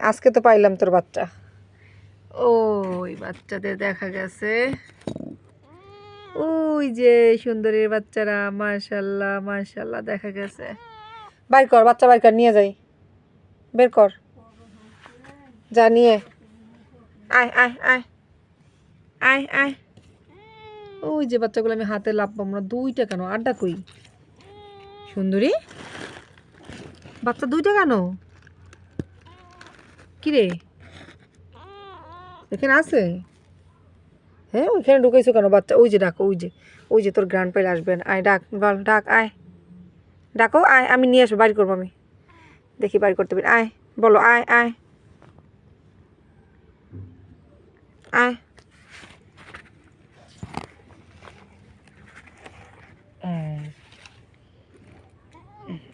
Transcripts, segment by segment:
আজকে তো পাইলাম তোর বাচ্চা। ওই বাচ্চাদের দেখা গেছে, ওই যে সুন্দরীর বাচ্চারা, মাশাল্লাহ মাশাল্লাহ দেখা গেছে। বাইর কর বাচ্চা, বাইর কর, নিয়ে যাই, বের কর, যা নিয়ে আয় আয় আয় আয় আয়। ওই যে বাচ্চাগুলো আমি হাতে লাভবাম না, দুইটা কেন? আড্ডা কই সুন্দরী? বাচ্চা দুইটা কেন? কিরে এখানে আছে? হ্যাঁ ওইখানে ঢুকাইছো কেন বাচ্চা? ওই যে ডাকো, ওই যে তোর গ্র্যান্ড পেল আসবেন, আয় ডাক বল, ডাক, আয় ডাকো, আয়, আমি নিয়ে আসবো, বাড়ি করবো আমি, দেখি বাড়ি করতে পারি, আয় বলো, আয় আয় আয়।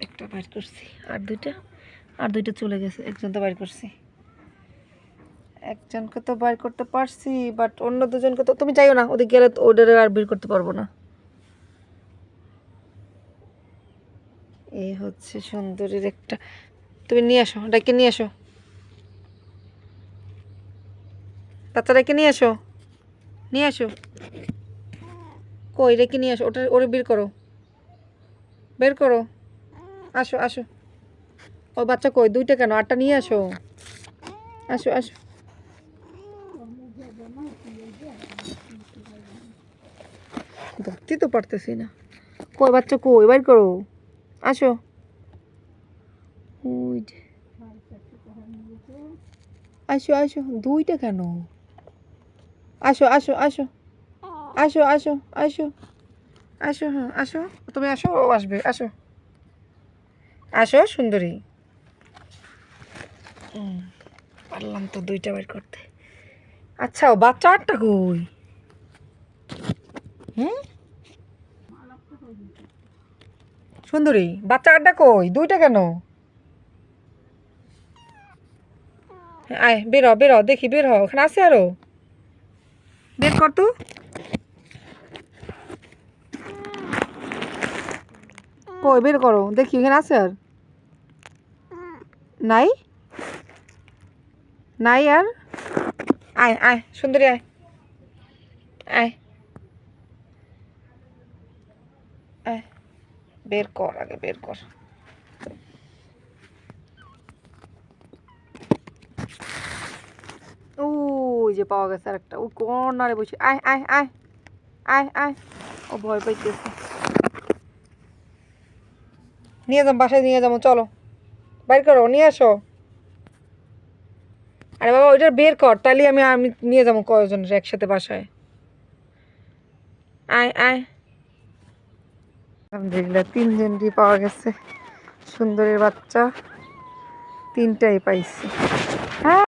একটা বাইর করছি, আর দুইটা চলে গেছে, একজন তো বাইর করছি, একজনকে তো বাইর করতে পারছি, বাট অন্য দুজনকে তো, তুমি যাইও না ওদিকে, গেলে ওদের আর বের করতে পারবো না। এই হচ্ছে সুন্দরীর একটা, তুমি নিয়ে আসো, ডাকে নিয়ে আসো, বাচ্চাটাকে নিয়ে আসো, নিয়ে আসো, কই রেখে নিয়ে আসো, ওরে বের করো, বের করো, আসো আসো। ও বাচ্চা কই? দুইটা কেন? আটটা নিয়ে আসো, আসো আসো। ধরতে তো পারতেছি না, কই বাচ্চা কই? বের করো, আসো। ওই যে আসো আসো, দুইটা কেন? আসো আসো আসো আসো আসো আসো আসো, হ্যাঁ আসো, তুমি আসো, ও আসবে, আসো আসো সুন্দরী। পারলাম তো দুইটা বের করতে। আচ্ছা ও বাচ্চা আটটা কই? হুম সুন্দরী বাচ্চা আটটা কই? দুইটা কেন? আয় বের হ, বের হ, দেখি বের হ, ওখানে আছে আরো, বের কর তো। কই বের করো দেখি, এখানে আছে আর নাই? নাই আর? আয় আয় সুন্দরী, আয় আয় আয়, বের কর আগে, বের কর। ওই যে পাওয়া গেছে আর একটা, ও কর্নারে বসে, আয় আয় আয় আয় আয়। ও ভয় পাইতেছে, নিয়ে যাম বাসায়, নিয়ে যাবো, চলো বাইর করো, নিয়ে আসো। আরে বাবা ওইটা বের কর, তাহলে আমি আমি নিয়ে যাবো কয়জনের একসাথে বাসায়। আয় আয়। আলহামদুলিল্লাহ তিনজনই পাওয়া গেছে, সুন্দরীর বাচ্চা তিনটাই পাইছি। হ্যাঁ।